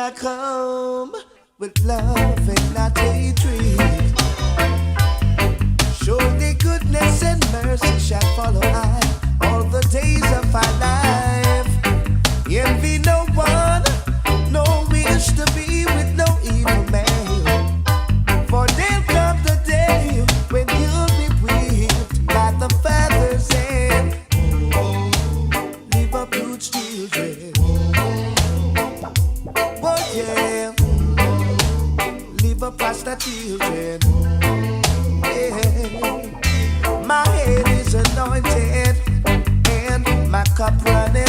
I come with love and not hatred. Surely goodness and mercy shall follow I all the days of my life. Envy no one, no wish to be with no evil man. For there'll come the day when you'll be whipped by the feathers and leave up huge children. Oh yeah, leave up foster children. Yeah. My head is anointed and my cup runneth